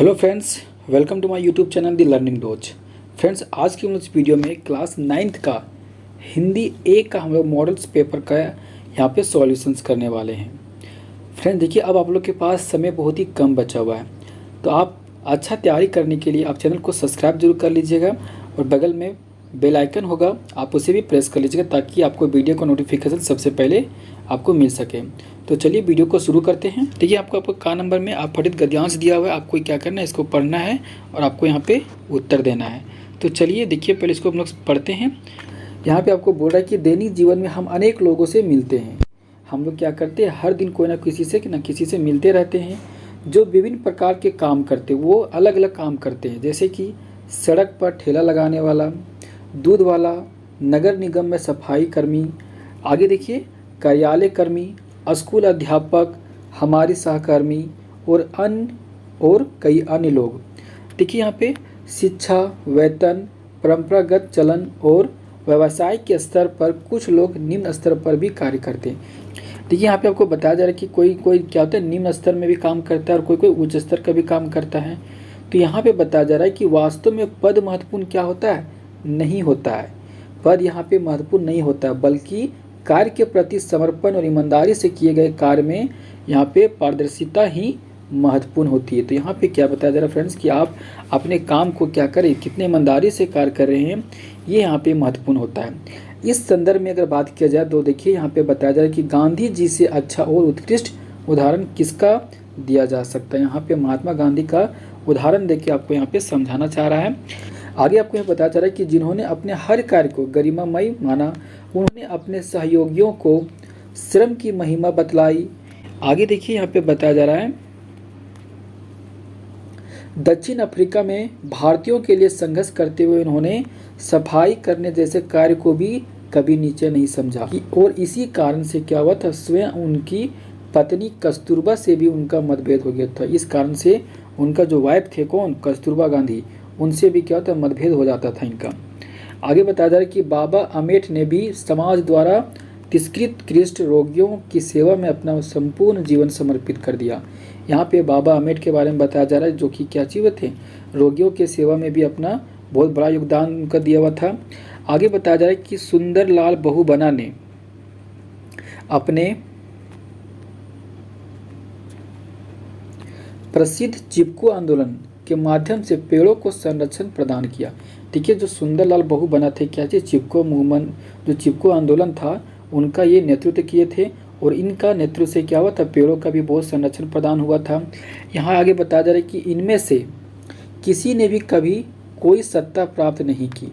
Hello friends, welcome to my YouTube channel the learning dose. Friends, आज की हम इस वीडियो में क्लास 9th का हिंदी ए का हम लोग मॉडल्स पेपर का यहाँ पे सॉल्यूशंस करने वाले हैं। फ्रेंड्स देखिए, अब आप लोग के पास समय बहुत ही कम बचा हुआ है, तो आप अच्छा तैयारी करने के लिए आप चैनल को सब्सक्राइब जरूर कर लीजिएगा और बगल में बेल आइकन होगा, आप उसे भी प्रेस कर लीजिएगा ताकि आपको वीडियो का नोटिफिकेशन सबसे पहले आपको मिल सके। तो चलिए वीडियो को शुरू करते हैं। देखिए, आपको का नंबर में आप पठित गद्यांश दिया हुआ है, आपको क्या करना है, इसको पढ़ना है और आपको यहाँ पे उत्तर देना है। तो चलिए देखिए, पहले इसको हम लोग पढ़ते हैं। यहाँ पे आपको बोल रहा है कि दैनिक जीवन में हम अनेक लोगों से मिलते हैं। हम लोग क्या करते हैं, हर दिन कोई ना किसी से मिलते रहते हैं, जो विभिन्न प्रकार के काम करते हैं। वो अलग अलग काम करते हैं, जैसे कि सड़क पर ठेला लगाने वाला, दूध वाला, नगर निगम में सफाई कर्मी, आगे देखिए कार्यालय कर्मी, स्कूल अध्यापक, हमारी सहकर्मी और कई अन्य लोग। देखिए यहाँ पे शिक्षा, वेतन, परंपरागत चलन और व्यवसाय के स्तर पर कुछ लोग निम्न स्तर पर भी कार्य करते हैं। देखिए यहाँ पे आपको बताया जा रहा है कि कोई क्या होता है, निम्न स्तर में भी काम करता है और कोई उच्च स्तर का भी काम करता है। तो यहाँ पे बताया जा रहा है कि वास्तव में पद महत्वपूर्ण क्या होता है, नहीं होता है। पद यहाँ पे महत्वपूर्ण नहीं होता है, बल्कि कार्य के प्रति समर्पण और ईमानदारी से किए गए कार्य में यहाँ पे पारदर्शिता ही महत्वपूर्ण होती है। तो यहाँ पे क्या बताया जा रहा है फ्रेंड्स कि आप अपने काम को क्या करें, कितने ईमानदारी से कार्य कर रहे हैं, ये यहाँ पे महत्वपूर्ण होता है। इस संदर्भ में अगर बात किया जाए तो देखिए यहाँ पे बताया जा रहा है कि गांधी जी से अच्छा और उत्कृष्ट उदाहरण किसका दिया जा सकता है। यहाँ पे महात्मा गांधी का उदाहरण देके आपको यहाँ पे समझाना चाह रहा है। आगे आपको यह बताया जा रहा है कि जिन्होंने अपने हर कार्य को गरिमामय माना, उन्होंने अपने सहयोगियों को श्रम की महिमा बतलाई। आगे देखिए यहाँ पे बताया जा रहा है, दक्षिण अफ्रीका में भारतीयों के लिए संघर्ष करते हुए उन्होंने सफाई करने जैसे कार्य को भी कभी नीचे नहीं समझा और इसी कारण से क्या हुआ था, स्वयं उनकी पत्नी कस्तूरबा से भी उनका मतभेद हो गया था। इस कारण से उनका जो वाइफ थे, कौन, कस्तूरबा गांधी, उनसे भी क्या होता, मतभेद हो जाता था इनका। आगे बताया जा रहा है कि बाबा अम्बेडकर ने भी समाज द्वारा तिरस्कृत रोगियों की सेवा में अपना संपूर्ण जीवन समर्पित कर दिया। यहाँ पे बाबा अम्बेडकर के बारे में बताया जा रहा है, जो कि क्या चीज़ थे, रोगियों के सेवा में भी अपना बहुत बड़ा योगदान उनका दिया हुआ था। आगे बताया जा रहा है कि सुंदरलाल बहुगुणा ने अपने प्रसिद्ध चिपको आंदोलन के माध्यम से पेड़ों को संरक्षण प्रदान किया। देखिए, जो सुंदरलाल बहुगुणा थे, क्या थे, चिपको मूवमेंट, जो चिपको आंदोलन था, उनका ये नेतृत्व किए थे और इनका नेतृत्व से क्या हुआ था, पेड़ों का भी बहुत संरक्षण प्रदान हुआ था। यहाँ आगे बताया जा रहा है कि इनमें से किसी ने भी कभी कोई सत्ता प्राप्त नहीं की,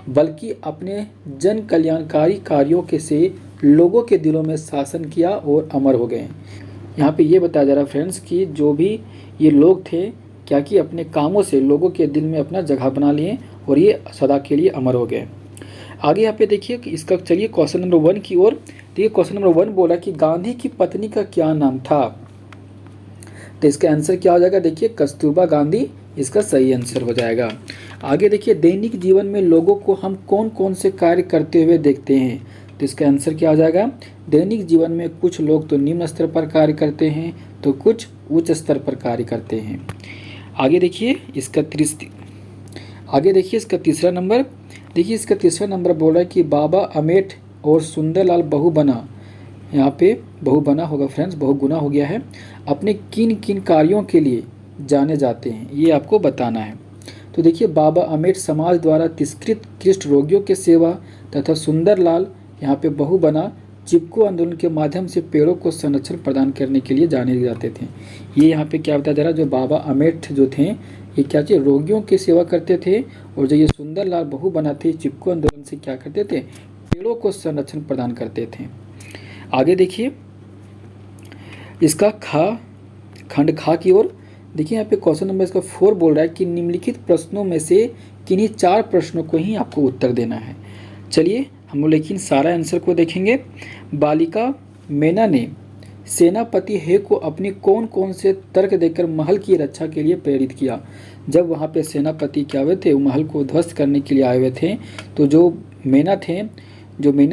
बल्कि अपने जन कल्याणकारी कार्यों के से लोगों के दिलों में शासन किया और अमर हो गए। यहाँ पे ये बताया जा रहा है फ्रेंड्स कि जो भी ये लोग थे, क्या कि अपने कामों से लोगों के दिल में अपना जगह बना लिए और ये सदा के लिए अमर हो गए। आगे यहाँ पे देखिए कि इसका, चलिए क्वेश्चन नंबर 1 की ओर। देखिए क्वेश्चन नंबर 1 बोला कि गांधी की पत्नी का क्या नाम था। तो इसका आंसर क्या हो जाएगा, देखिए कस्तूरबा गांधी इसका सही आंसर हो जाएगा। आगे देखिए, दैनिक जीवन में लोगों को हम कौन कौन से कार्य करते हुए देखते हैं। तो इसका आंसर क्या हो जाएगा, दैनिक जीवन में कुछ लोग तो निम्न स्तर पर कार्य करते हैं, तो कुछ उच्च स्तर पर कार्य करते हैं। आगे देखिए इसका तीसरा नंबर। देखिए इसका तीसरा नंबर बोल रहा है कि बाबा अम्बेडकर और सुंदरलाल बहुगुणा, यहाँ पे बहुगुणा होगा फ्रेंड्स, बहुगुणा हो गया है, अपने किन किन कार्यों के लिए जाने जाते हैं, ये आपको बताना है। तो देखिए, बाबा अम्बेडकर समाज द्वारा तिरस्कृत रोगियों के सेवा तथा सुंदरलाल यहाँ पे बहुगुणा चिपको आंदोलन के माध्यम से पेड़ों को संरक्षण प्रदान करने के लिए जाने जाते थे। ये यहाँ पे क्या बताया जा रहा है, जो बाबा अम्बेडकर जो थे, ये क्या चीज़, रोगियों की सेवा करते थे, और जो ये सुंदरलाल बहुगुणा थे, चिपको आंदोलन से क्या करते थे, पेड़ों को संरक्षण प्रदान करते थे। आगे देखिए इसका खंड खा की ओर। देखिए यहाँ पे क्वेश्चन नंबर इसका 4 बोल रहा है कि निम्नलिखित प्रश्नों में से किन्हीं 4 प्रश्नों को ही आपको उत्तर देना है। चलिए हम लोग लेकिन सारा आंसर को देखेंगे। बालिका मेना ने सेनापति हे को अपनी कौन कौन से तर्क देकर महल की रक्षा के लिए प्रेरित किया। जब वहाँ पे सेनापति क्या हुए थे, वो महल को ध्वस्त करने के लिए आए हुए थे, तो जो मेना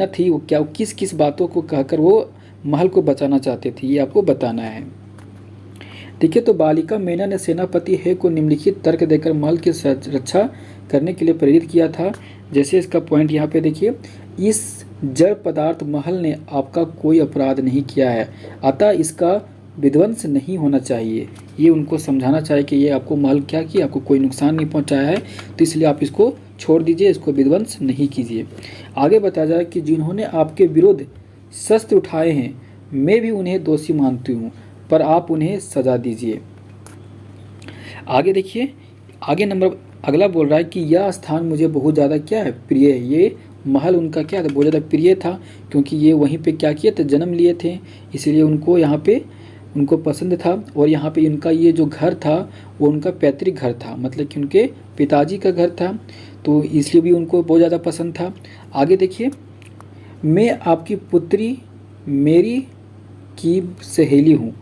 थी वो क्या, किस किस बातों को कहकर वो महल को बचाना चाहते थे, ये आपको बताना है। देखिए, तो बालिका मेना ने सेनापति हे को निम्नलिखित तर्क देकर महल की रक्षा करने के लिए प्रेरित किया था। जैसे इसका पॉइंट यहाँ पे देखिए, इस जड़ पदार्थ महल ने आपका कोई अपराध नहीं किया है, अतः इसका विध्वंस नहीं होना चाहिए। ये उनको समझाना चाहिए कि ये आपको महल क्या किया, आपको कोई नुकसान नहीं पहुंचाया है, तो इसलिए आप इसको छोड़ दीजिए, इसको विध्वंस नहीं कीजिए। आगे बताया जाए कि जिन्होंने आपके विरुद्ध शस्त्र उठाए हैं, मैं भी उन्हें दोषी मानती हूँ, पर आप उन्हें सजा दीजिए। आगे देखिए, आगे नंबर अगला बोल रहा है कि यह स्थान मुझे बहुत ज़्यादा क्या है, प्रिय है। ये महल उनका क्या था, बहुत ज़्यादा प्रिय था, क्योंकि ये वहीं पे क्या किए थे, जन्म लिए थे, इसलिए उनको यहाँ पे उनको पसंद था। और यहाँ पे इनका ये जो घर था वो उनका पैतृक घर था, मतलब कि उनके पिताजी का घर था, तो इसलिए भी उनको बहुत ज़्यादा पसंद था। आगे देखिए, मैं आपकी पुत्री मेरी की सहेली हूँ,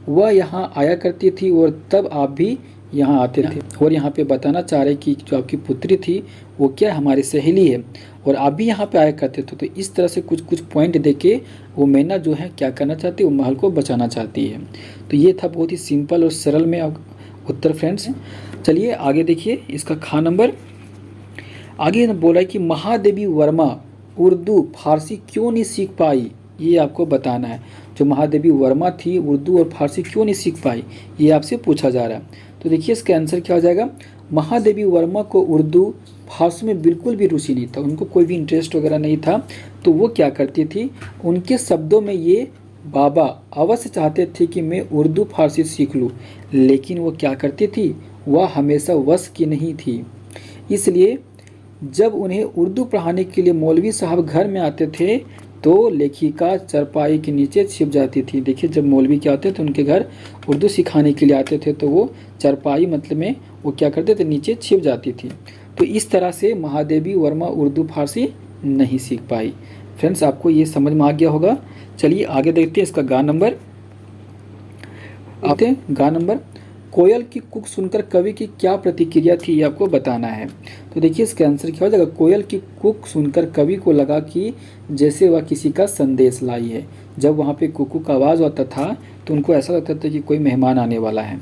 वह यहाँ आया करती थी और तब आप भी यहाँ आते थे। और यहाँ पे बताना चाह रहे कि जो आपकी पुत्री थी वो क्या हमारी सहेली है और आप भी यहाँ पे आया करते थे। तो इस तरह से कुछ कुछ पॉइंट देके वो मैना जो है क्या करना चाहती है, वो महल को बचाना चाहती है। तो ये था बहुत ही सिंपल और सरल में उत्तर फ्रेंड्स। चलिए आगे देखिए, इसका खा नंबर आगे बोला है कि महादेवी वर्मा उर्दू फारसी क्यों नहीं सीख पाई, ये आपको बताना है। जो महादेवी वर्मा थी उर्दू और फारसी क्यों नहीं सीख पाई, ये आपसे पूछा जा रहा है। तो देखिए इसका आंसर क्या हो जाएगा, महादेवी वर्मा को उर्दू फारसी में बिल्कुल भी रुचि नहीं था, उनको कोई भी इंटरेस्ट वगैरह नहीं था। तो वो क्या करती थी, उनके शब्दों में ये बाबा अवश्य चाहते थे कि मैं उर्दू फारसी सीख लूँ, लेकिन वो क्या करती थी, वह हमेशा वश की नहीं थी। इसलिए जब उन्हें उर्दू पढ़ाने के लिए मौलवी साहब घर में आते थे तो लेखिका चरपाई के नीचे छिप जाती थी। देखिए, जब मौलवी क्या आते थे उनके घर उर्दू सिखाने के लिए आते थे तो वो चरपाई मतलब में वो क्या करते थे, नीचे छिप जाती थी। तो इस तरह से महादेवी वर्मा उर्दू फारसी नहीं सीख पाई। फ्रेंड्स, आपको ये समझ में आ गया होगा। चलिए आगे देखते हैं इसका गा नंबर। आते हैं गा नंबर। कोयल की कुक सुनकर कवि की क्या प्रतिक्रिया थी, ये आपको बताना है। तो देखिए इसका आंसर क्या हो जाएगा, कोयल की कुक सुनकर कवि को लगा कि जैसे वह किसी का संदेश लाई है। जब वहाँ पे कुकू का आवाज़ आता था तो उनको ऐसा लगता था कि कोई मेहमान आने वाला है,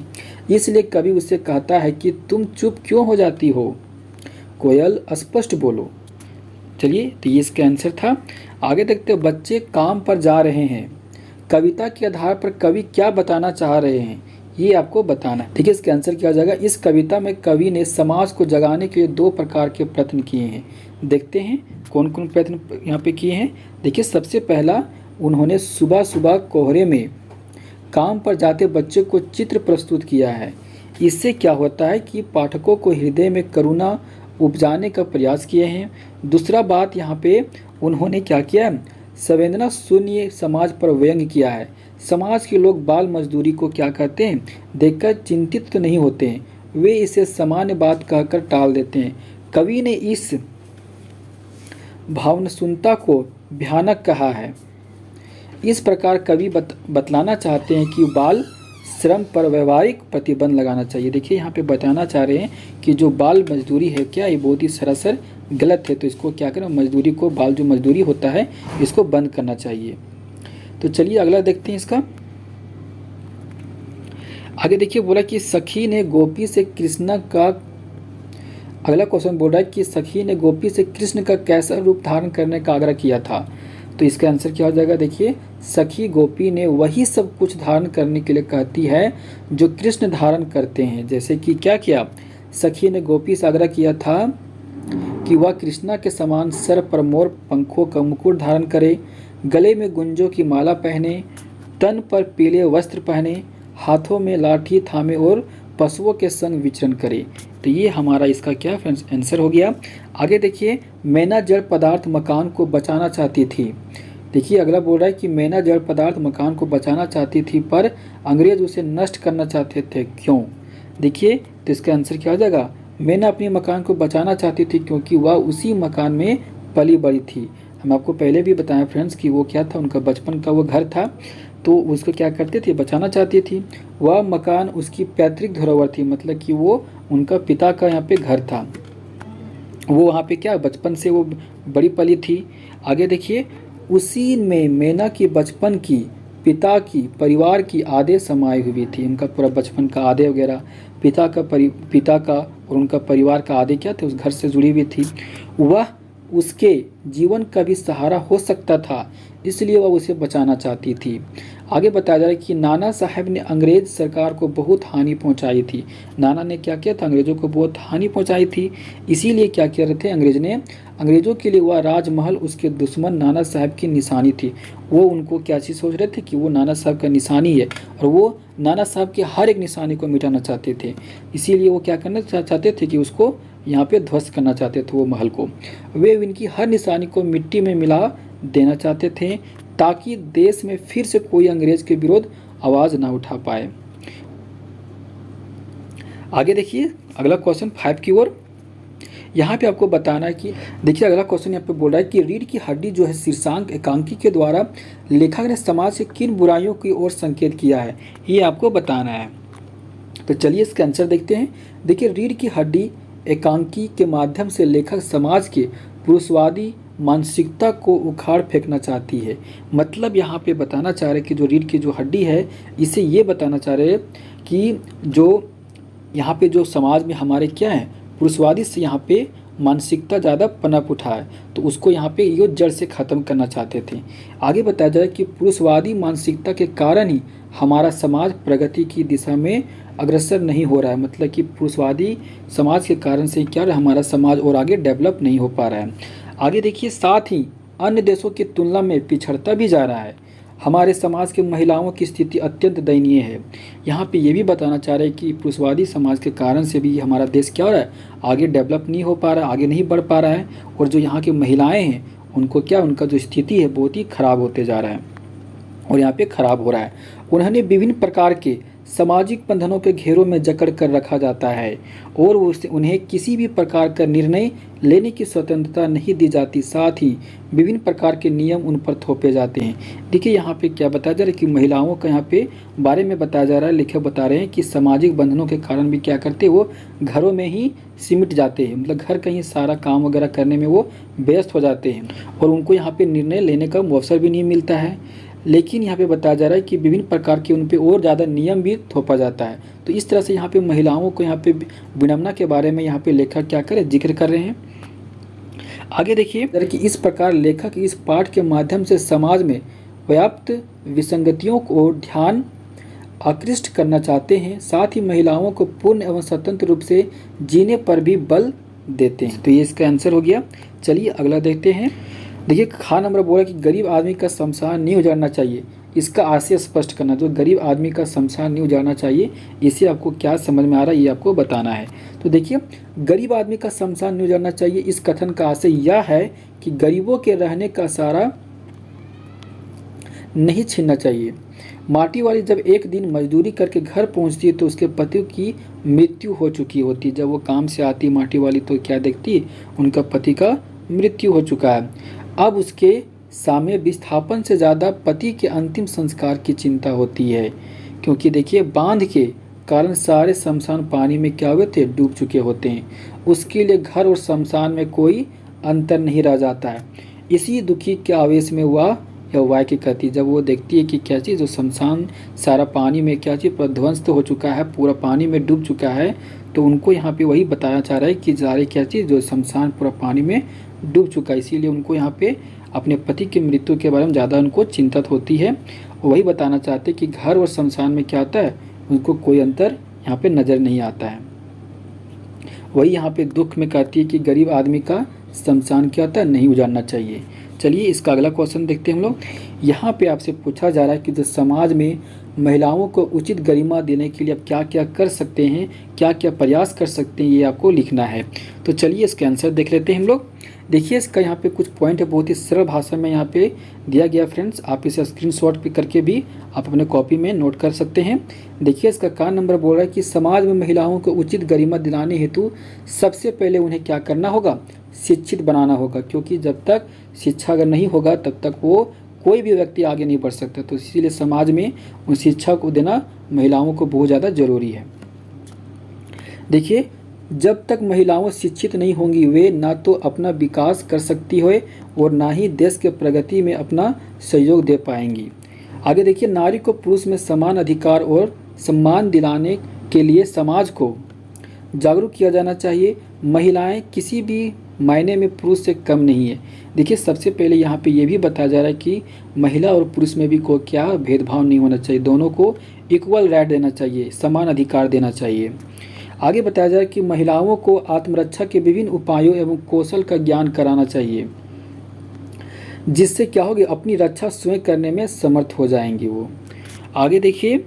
इसलिए कवि उससे कहता है कि तुम चुप क्यों हो जाती हो, कोयल स्पष्ट बोलो। चलिए, तो ये इसका आंसर था। आगे देखते हैं, बच्चे काम पर जा रहे हैं, कविता के आधार पर कवि क्या बताना चाह रहे हैं, ये आपको बताना है। ठीक है, इसका आंसर क्या हो जाएगा, इस कविता में कवि ने समाज को जगाने के लिए दो प्रकार के प्रयत्न किए हैं। देखते हैं कौन कौन प्रयत्न यहाँ पे किए हैं। देखिए, सबसे पहला उन्होंने सुबह सुबह कोहरे में काम पर जाते बच्चे को चित्र प्रस्तुत किया है। इससे क्या होता है कि पाठकों को हृदय में करुणा उपजाने का प्रयास किए हैं। दूसरा बात यहाँ पे उन्होंने क्या किया, संवेदना शून्य समाज पर व्यंग्य किया है। समाज के लोग बाल मजदूरी को क्या कहते हैं, देखकर चिंतित तो नहीं होते हैं, वे इसे सामान्य बात कहकर टाल देते हैं। कवि ने इस भावनाशून्यता को भयानक कहा है। इस प्रकार कवि बतलाना चाहते हैं कि बाल श्रम पर व्यवहारिक प्रतिबंध लगाना चाहिए। देखिए, यहाँ पे बताना चाह रहे हैं कि जो बाल मजदूरी है क्या, ये बहुत ही सरासर गलत है, तो इसको क्या करें, मजदूरी को, बाल जो मजदूरी होता है इसको बंद करना चाहिए। तो चलिए अगला देखते हैं इसका। आगे देखिए, बोला कि सखी ने गोपी से कृष्ण का, अगला क्वेश्चन बोल रहा है कि सखी ने गोपी से कृष्ण का कैसा रूप धारण करने का आग्रह किया था। तो इसका आंसर क्या हो जाएगा, देखिए, सखी गोपी ने वही सब कुछ धारण करने के लिए कहती है जो कृष्ण धारण करते हैं। जैसे कि क्या किया, सखी ने गोपी से आग्रह किया था कि वह कृष्णा के समान सर पर मोर पंखों का मुकुट धारण करे, गले में गुंजों की माला पहने, तन पर पीले वस्त्र पहने, हाथों में लाठी थामे और पशुओं के संग विचरण करे। तो ये हमारा इसका क्या फ्रेंड्स आंसर हो गया। आगे देखिए, मैना जड़ पदार्थ मकान को बचाना चाहती थी। देखिए अगला बोल रहा है कि मैना जड़ पदार्थ मकान को बचाना चाहती थी पर अंग्रेज उसे नष्ट करना चाहते थे, क्यों। देखिए, तो इसका आंसर क्या हो जाएगा, मैना अपने मकान को बचाना चाहती थी क्योंकि वह उसी मकान में पली बड़ी थी। हम आपको पहले भी बताया फ्रेंड्स कि वो क्या था, उनका बचपन का वो घर था, तो उसको क्या करते थे, बचाना चाहती थी। वह मकान उसकी पैतृक धरोहर थी, मतलब कि वो उनका पिता का यहाँ पे घर था, वो वहाँ पे क्या बचपन से वो बड़ी पली थी। आगे देखिए, उसी में मैना की बचपन की पिता की परिवार की आधे समाई हुई थी। उनका पूरा बचपन का आधे वगैरह पिता का और उनका परिवार का आधे क्या थे, उस घर से जुड़ी हुई थी। वह उसके जीवन का भी सहारा हो सकता था, इसलिए वह उसे बचाना चाहती थी। आगे बताया जा रहा है कि नाना साहब ने अंग्रेज सरकार को बहुत हानि पहुंचाई थी। नाना ने क्या किया था, अंग्रेजों को बहुत हानि पहुंचाई थी, इसीलिए क्या किया रहे थे अंग्रेजों के लिए वह राजमहल उसके दुश्मन नाना साहब की निशानी थी। वो उनको क्या चीज़ सोच रहे थे कि वो नाना साहब का निशानी है, और वो नाना साहब के हर एक निशानी को मिटाना चाहते थे। इसीलिए वो क्या करना चाहते थे कि उसको यहाँ पे ध्वस्त करना चाहते थे वो महल को। वे इनकी हर निशानी को मिट्टी में मिला देना चाहते थे, ताकि देश में फिर से कोई अंग्रेज के विरोध आवाज ना उठा पाए। आगे देखिए अगला क्वेश्चन 5 की ओर। यहाँ पे आपको बताना है कि देखिए अगला क्वेश्चन यहाँ पे बोल रहा है कि रीढ़ की हड्डी जो है शीर्षांक एकांकी के द्वारा लेखक ने समाज से किन बुराइयों की ओर संकेत किया है, ये आपको बताना है। तो चलिए इसका आंसर देखते हैं। देखिए रीढ़ की हड्डी एकांकी के माध्यम से लेखक समाज के पुरुषवादी मानसिकता को उखाड़ फेंकना चाहती है। मतलब यहाँ पे बताना चाह रहे कि जो रीढ़ की जो हड्डी है, इसे ये बताना चाह रहे कि जो यहाँ पे जो समाज में हमारे क्या है, पुरुषवादी से यहाँ पे मानसिकता ज़्यादा पनप उठा है, तो उसको यहाँ पे ये जड़ से ख़त्म करना चाहते थे। आगे बताया जाए कि पुरुषवादी मानसिकता के कारण ही हमारा समाज प्रगति की दिशा में अग्रसर नहीं हो रहा है। मतलब कि पुरुषवादी समाज के कारण से क्या रहा, हमारा समाज और आगे डेवलप नहीं हो पा रहा है। आगे देखिए साथ ही अन्य देशों की तुलना में पिछड़ता भी जा रहा है। हमारे समाज के महिलाओं की स्थिति अत्यंत दयनीय है। यहाँ पे ये भी बताना चाह रहे हैं कि पुरुषवादी समाज के कारण से भी हमारा देश क्या हो रहा है, आगे डेवलप नहीं हो पा रहा है, आगे नहीं बढ़ पा रहा है, और जो यहाँ की महिलाएं हैं उनको क्या, उनका जो स्थिति है बहुत ही खराब होते जा रहा है और यहाँ पे खराब हो रहा है। उन्हें विभिन्न प्रकार के सामाजिक बंधनों के घेरों में जकड़ कर रखा जाता है और उन्हें किसी भी प्रकार का निर्णय लेने की स्वतंत्रता नहीं दी जाती। साथ ही विभिन्न प्रकार के नियम उन पर थोपे जाते हैं। देखिए यहाँ पे क्या बताया जा रहा है कि महिलाओं का यहाँ पे बारे में बताया जा रहा है। लेखक बता रहे हैं कि सामाजिक बंधनों के कारण भी क्या करते हैं, वो घरों में ही सिमट जाते हैं। मतलब घर का ही सारा काम वगैरह करने में वो व्यस्त हो जाते हैं और उनको यहाँ पे निर्णय लेने का अवसर भी नहीं मिलता है। लेकिन यहाँ पे बताया जा रहा है कि विभिन्न प्रकार के उन पे और ज़्यादा नियम भी थोपा जाता है। तो इस तरह से यहाँ पे महिलाओं को यहाँ पे विडंबना के बारे में यहाँ पे लेखक क्या करे, जिक्र कर रहे हैं। आगे देखिए कि इस प्रकार लेखक इस पाठ के माध्यम से समाज में व्याप्त विसंगतियों को ध्यान आकृष्ट करना चाहते हैं। साथ ही महिलाओं को पूर्ण एवं स्वतंत्र रूप से जीने पर भी बल देते हैं। तो ये इसका आंसर हो गया। चलिए अगला देखते हैं। देखिए खा नंबर बोला कि गरीब आदमी का शमशान नहीं उजाड़ना चाहिए। इसका आशय स्पष्ट करना, जो गरीब आदमी का शमशान नहीं उजाड़ना चाहिए, इसे आपको क्या समझ में आ रहा है ये आपको बताना है। तो देखिए गरीब आदमी का शमशान नहीं उजाड़ना चाहिए, इस कथन का आशय यह है कि गरीबों के रहने का सहारा नहीं छीनना चाहिए। माटी वाली जब एक दिन मजदूरी करके घर पहुंचती है तो उसके पति की मृत्यु हो चुकी होती है। जब वो काम से आती माटी वाली तो क्या देखती है, उनका पति का मृत्यु हो चुका है। अब उसके सामने विस्थापन से ज़्यादा पति के अंतिम संस्कार की चिंता होती है, क्योंकि देखिए बांध के कारण सारे शमशान पानी में क्या हुए थे, डूब चुके होते हैं। उसके लिए घर और शमशान में कोई अंतर नहीं रह जाता है। इसी दुखी के आवेश में वह या वाय की कहती, जब वो देखती है कि क्या चीज़, जो शमशान सारा पानी में क्या चीज़ ध्वंस हो चुका है, पूरा पानी में डूब चुका है, तो उनको यहाँ पे वही बताया जा रहा है कि सारे क्या चीज़, जो शमशान पूरा पानी में डूब चुका है। इसीलिए उनको यहाँ पे अपने पति की मृत्यु के बारे में ज़्यादा उनको चिंतित होती है। वही बताना चाहते कि घर और शमशान में क्या होता है, उनको कोई अंतर यहाँ पे नज़र नहीं आता है। वही यहाँ पे दुख में कहती है कि गरीब आदमी का शमशान क्या होता है, नहीं उजाड़ना चाहिए। चलिए इसका अगला क्वेश्चन देखते हैं हम लोग। यहाँ पे आपसे पूछा जा रहा है कि जो समाज में महिलाओं को उचित गरिमा देने के लिए आप क्या क्या कर सकते हैं, क्या क्या प्रयास कर सकते हैं, ये आपको लिखना है। तो चलिए इसका आंसर देख लेते हैं हम लोग। देखिए इसका यहाँ पे कुछ पॉइंट है, बहुत ही सरल भाषा में यहाँ पे दिया गया फ्रेंड्स। आप इसे स्क्रीनशॉट पे करके भी आप अपने कॉपी में नोट कर सकते हैं। देखिए इसका का नंबर बोल रहा है कि समाज में महिलाओं को उचित गरिमा दिलाने हेतु सबसे पहले उन्हें क्या करना होगा, शिक्षित बनाना होगा। क्योंकि जब तक शिक्षा अगर नहीं होगा तब तक वो कोई भी व्यक्ति आगे नहीं बढ़ सकता। तो इसीलिए समाज में उन शिक्षा को देना महिलाओं को बहुत ज़्यादा ज़रूरी है। देखिए जब तक महिलाएं शिक्षित नहीं होंगी वे ना तो अपना विकास कर सकती है और ना ही देश के प्रगति में अपना सहयोग दे पाएंगी। आगे देखिए, नारी को पुरुष में समान अधिकार और सम्मान दिलाने के लिए समाज को जागरूक किया जाना चाहिए। महिलाएं किसी भी मायने में पुरुष से कम नहीं है। देखिए, सबसे पहले यहाँ पे ये भी बताया जा रहा है कि महिला और पुरुष में भी कोई क्या भेदभाव नहीं होना चाहिए, दोनों को इक्वल राइट देना चाहिए, समान अधिकार देना चाहिए। आगे बताया जा रहा है कि महिलाओं को आत्मरक्षा के विभिन्न उपायों एवं कौशल का ज्ञान कराना चाहिए, जिससे क्या होगी, अपनी रक्षा स्वयं करने में समर्थ हो जाएंगी वो। आगे देखिए,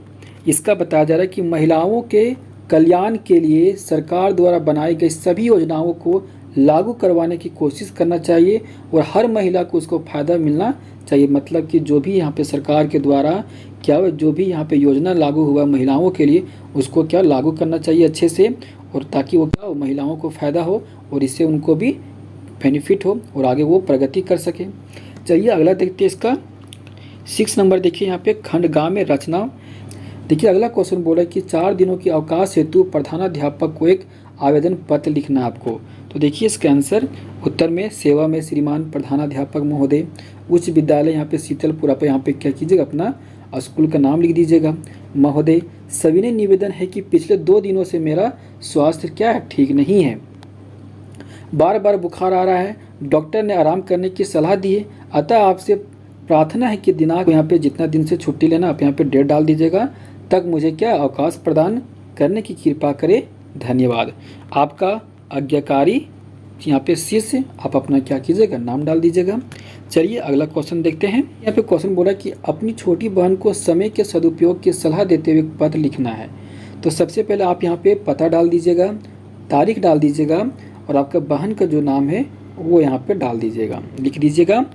इसका बताया जा रहा है कि महिलाओं के कल्याण के लिए सरकार द्वारा बनाई गई सभी योजनाओं को लागू करवाने की कोशिश करना चाहिए और हर महिला को उसको फ़ायदा मिलना चाहिए। मतलब कि जो भी यहाँ पे सरकार के द्वारा क्या जो भी यहाँ पे योजना लागू हुआ महिलाओं के लिए, उसको क्या लागू करना चाहिए अच्छे से, और ताकि वो क्या महिलाओं को फ़ायदा हो और इससे उनको भी बेनिफिट हो और आगे वो प्रगति कर सके। चलिए अगला देखते हैं इसका 6 नंबर। देखिए यहाँ पे खंड ग में रचना। देखिए अगला क्वेश्चन बोला कि 4 दिनों की अवकाश हेतु प्रधानाध्यापक को एक आवेदन पत्र लिखना है आपको। तो देखिए इसका आंसर उत्तर में सेवा में श्रीमान प्रधानाध्यापक महोदय उच्च विद्यालय यहाँ पे शीतलपुर, आप यहाँ पे क्या कीजिएगा, अपना स्कूल का नाम लिख दीजिएगा। महोदय, सविनय निवेदन है कि पिछले 2 दिनों से मेरा स्वास्थ्य क्या है, ठीक नहीं है, बार बार बुखार आ रहा है, डॉक्टर ने आराम करने की सलाह दी है, अतः आपसे प्रार्थना है कि दिनांक यहाँ पे जितना दिन से छुट्टी लेना आप यहाँ पे डेट डाल दीजिएगा, तक मुझे क्या अवकाश प्रदान करने की कृपा करे, धन्यवाद। आपका आज्ञाकारी यहाँ पे शिष्य, आप अपना क्या कीजिएगा, नाम डाल दीजिएगा। चलिए अगला क्वेश्चन देखते हैं। यहाँ पे क्वेश्चन बोला कि अपनी छोटी बहन को समय के सदुपयोग की सलाह देते हुए पत्र लिखना है। तो सबसे पहले आप यहाँ पे पता डाल दीजिएगा, तारीख डाल दीजिएगा और आपका बहन का जो नाम है वो यहाँ पे डाल दीजिएगा, लिख दीजिएगा।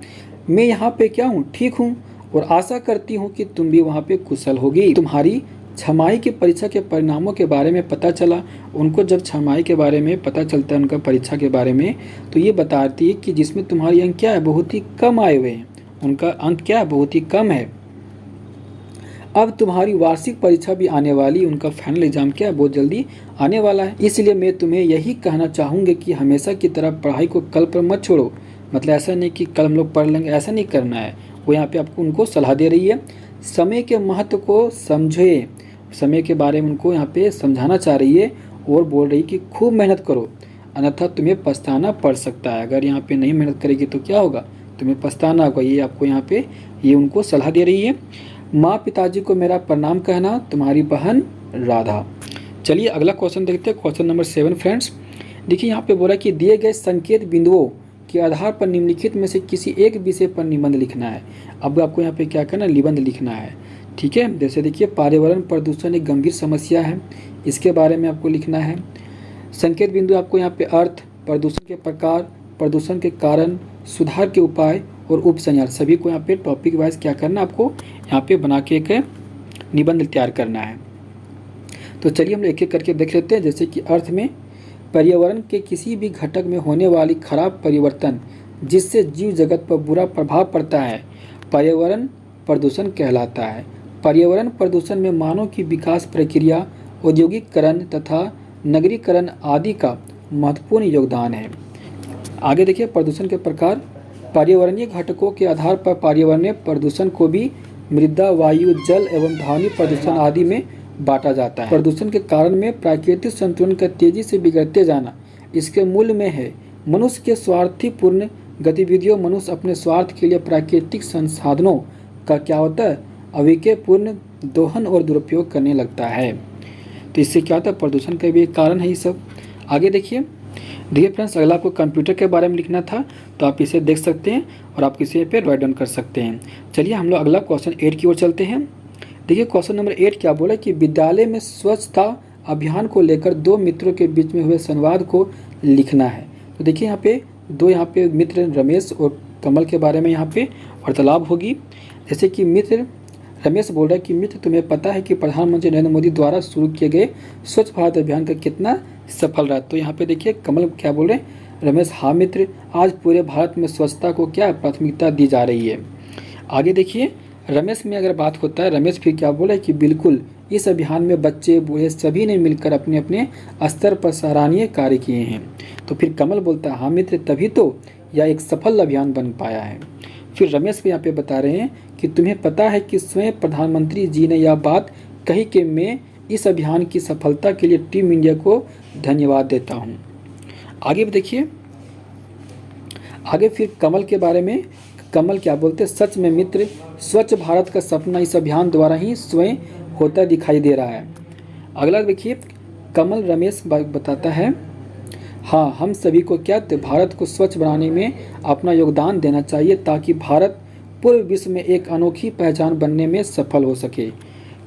मैं यहाँ पे क्या हूँ, ठीक हूँ और आशा करती हूँ कि तुम भी वहाँ पे कुशल होगी। तुम्हारी छमाही की परीक्षा के परिणामों के बारे में पता चला। उनको जब छमाही के बारे में पता चलता है, उनका परीक्षा के बारे में, तो ये बताती है कि जिसमें तुम्हारी अंक क्या है, बहुत ही कम आए हुए हैं, उनका अंक क्या है, बहुत ही कम है। अब तुम्हारी वार्षिक परीक्षा भी आने वाली, उनका फाइनल एग्जाम क्या है, बहुत जल्दी आने वाला है। इसलिए मैं तुम्हें यही कहना चाहूँगी कि हमेशा की तरह पढ़ाई को कल पर मत छोड़ो। मतलब ऐसा नहीं कि कल हम लोग पढ़ लेंगे, ऐसा नहीं करना है। वो यहाँ पे आपको उनको सलाह दे रही है। समय के महत्व को समझे, समय के बारे में उनको यहाँ पे समझाना चाह रही है और बोल रही कि खूब मेहनत करो, अन्यथा तुम्हें पछताना पड़ सकता है। अगर यहाँ पे नहीं मेहनत करेगी तो क्या होगा, तुम्हें पछताना होगा। ये आपको यहाँ पे ये उनको सलाह दे रही है। माँ पिताजी को मेरा प्रणाम कहना, तुम्हारी बहन राधा। चलिए अगला क्वेश्चन देखते हैं, क्वेश्चन नंबर 7 फ्रेंड्स। देखिए यहाँ पे बोला कि दिए गए संकेत बिंदुओं के आधार पर निम्नलिखित में से किसी एक विषय पर निबंध लिखना है। अब आपको यहाँ पे क्या करना है, निबंध लिखना है, ठीक है। जैसे देखिए, पर्यावरण प्रदूषण एक गंभीर समस्या है, इसके बारे में आपको लिखना है। संकेत बिंदु आपको यहाँ पे अर्थ, प्रदूषण के प्रकार, प्रदूषण के कारण, सुधार के उपाय और उपसंहार, सभी को यहाँ पे टॉपिक वाइज क्या करना है, आपको यहाँ पे बना के एक निबंध तैयार करना है। तो चलिए हम एक एक करके देख लेते हैं। जैसे कि अर्थ में, पर्यावरण के किसी भी घटक में होने वाली खराब परिवर्तन जिससे जीव जगत पर बुरा प्रभाव पड़ता है, पर्यावरण प्रदूषण कहलाता है। पर्यावरण प्रदूषण में मानव की विकास प्रक्रिया, औद्योगिकरण तथा नगरीकरण आदि का महत्वपूर्ण योगदान है। आगे देखिए, प्रदूषण के प्रकार। पर्यावरणीय घटकों के आधार पर पर्यावरणीय प्रदूषण को भी मृदा, वायु, जल एवं ध्वनि प्रदूषण आदि में बांटा जाता है। प्रदूषण के कारण में प्राकृतिक संतुलन का तेजी से बिगड़ते जाना इसके मूल में है। मनुष्य के स्वार्थीपूर्ण गतिविधियों, मनुष्य अपने स्वार्थ के लिए प्राकृतिक संसाधनों का क्या होता है, अविवेकपूर्ण दोहन और दुरुपयोग करने लगता है। तो इससे क्या होता है, प्रदूषण का भी एक कारण है ये सब। आगे देखिए फ्रेंड्स, अगला आपको कंप्यूटर के बारे में लिखना था, तो आप इसे देख सकते हैं और आप इसे पे राइट डाउन कर सकते हैं। चलिए हम लोग अगला क्वेश्चन 8 की ओर चलते हैं। देखिए क्वेश्चन नंबर 8 क्या बोला कि विद्यालय में स्वच्छता अभियान को लेकर 2 मित्रों के बीच में हुए संवाद को लिखना है। तो देखिए यहाँ पे 2 यहाँ पे मित्र रमेश और कमल के बारे में यहाँ पे वार्तालाप होगी। जैसे कि मित्र रमेश बोल रहा है कि मित्र, तुम्हें पता है कि प्रधानमंत्री नरेंद्र मोदी द्वारा शुरू किए गए स्वच्छ भारत अभियान का कितना सफल रहा। तो यहाँ पे देखिए कमल क्या बोल रहे हैं, रमेश, हाँ मित्र, आज पूरे भारत में स्वच्छता को क्या प्राथमिकता दी जा रही है। आगे देखिए रमेश में अगर बात होता है, रमेश फिर क्या बोला है कि बिल्कुल, इस अभियान में बच्चे बूढ़े सभी ने मिलकर अपने अपने स्तर पर सराहनीय कार्य किए हैं। तो फिर कमल बोलता है, हाँ मित्र, तभी तो यह एक सफल अभियान बन पाया है। फिर रमेश भी यहाँ पे बता रहे हैं कि तुम्हें पता है कि स्वयं प्रधानमंत्री जी ने यह बात कही कि मैं इस अभियान की सफलता के लिए टीम इंडिया को धन्यवाद देता हूँ। आगे भी देखिए, आगे फिर कमल के बारे में, कमल क्या बोलते हैं, सच में मित्र, स्वच्छ भारत का सपना इस अभियान द्वारा ही स्वयं होता दिखाई दे रहा है। अगला देखिए, कमल रमेश बताता है, हाँ हम सभी को क्या भारत को स्वच्छ बनाने में अपना योगदान देना चाहिए ताकि भारत पूरे विश्व में एक अनोखी पहचान बनने में सफल हो सके।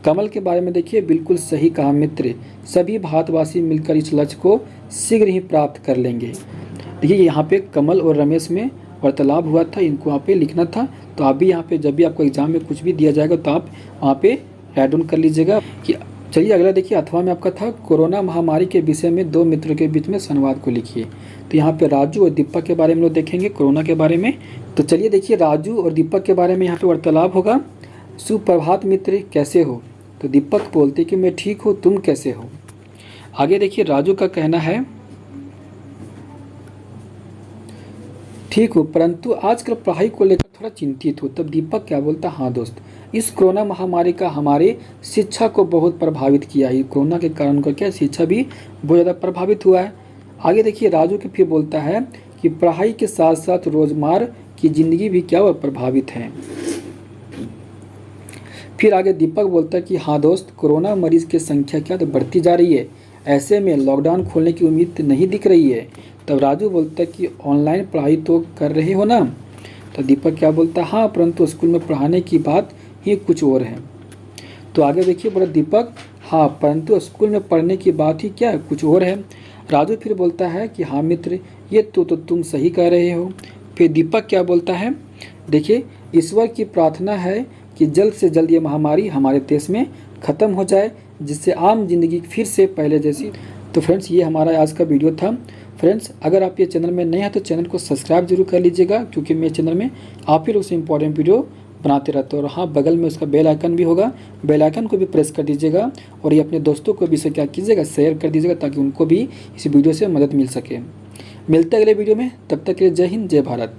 कमल के बारे में देखिए, बिल्कुल सही कहा मित्र, सभी भारतवासी मिलकर इस लक्ष्य को शीघ्र ही प्राप्त कर लेंगे। देखिए यहाँ पे कमल और रमेश में वार्तालाप हुआ था, इनको यहाँ पे लिखना था। तो आप भी यहाँ पे जब भी आपको एग्जाम में कुछ भी दिया जाएगा तो आप वहाँ पे राइट डाउन कर लीजिएगा कि चलिए अगला देखिए, अथवा में आपका था कोरोना महामारी के विषय में दो मित्रों के बीच में संवाद को लिखिए। तो यहाँ पे राजू और दीपक के बारे में लोग देखेंगे कोरोना के बारे में। तो चलिए देखिए, राजू और दीपक के बारे में यहाँ पे वार्तालाप होगा। सुप्रभात मित्र, कैसे हो? तो दीपक बोलते कि मैं ठीक हूँ, तुम कैसे हो? आगे देखिए, राजू का कहना है ठीक हूँ, परंतु आजकल पढ़ाई को लेकर थोड़ा चिंतित हूँ। तब दीपक क्या बोलता, हाँ दोस्त, इस कोरोना महामारी का हमारे शिक्षा को बहुत प्रभावित किया है। कोरोना के कारण को क्या शिक्षा भी बहुत ज़्यादा प्रभावित हुआ है। आगे देखिए, राजू के फिर बोलता है कि पढ़ाई के साथ साथ रोजमर्रा की ज़िंदगी भी क्या हुआ प्रभावित है। फिर आगे दीपक बोलता है कि हाँ दोस्त, कोरोना मरीज की संख्या क्या तो बढ़ती जा रही है, ऐसे में लॉकडाउन खोलने की उम्मीद नहीं दिख रही है। तब राजू बोलता है कि ऑनलाइन पढ़ाई तो कर रहे हो ना? तो दीपक क्या बोलता है, हाँ परंतु स्कूल में पढ़ाने की बात ही कुछ और है। तो आगे देखिए, बोला दीपक, हाँ परंतु स्कूल में पढ़ने की बात ही क्या कुछ और है। राजू फिर बोलता है कि हाँ मित्र, ये तो तुम सही कह रहे हो। फिर दीपक क्या बोलता है, देखिए ईश्वर की प्रार्थना है कि जल्द से जल्द ये महामारी हमारे देश में ख़त्म हो जाए, जिससे आम जिंदगी फिर से पहले जैसी। तो फ्रेंड्स, ये हमारा आज का वीडियो था। फ्रेंड्स, अगर आप ये चैनल में नए हैं तो चैनल को सब्सक्राइब जरूर कर लीजिएगा, क्योंकि मेरे चैनल में आप ही लोग से इंपॉर्टेंट वीडियो बनाते रहते हो। और हाँ, बगल में उसका बेल आइकन भी होगा, बेल आइकन को भी प्रेस कर दीजिएगा और ये अपने दोस्तों को भी इसे क्या कीजिएगा, शेयर कर दीजिएगा, ताकि उनको भी इस वीडियो से मदद मिल सके। मिलते हैं अगले वीडियो में, तब तक के लिए जय हिंद, जय भारत।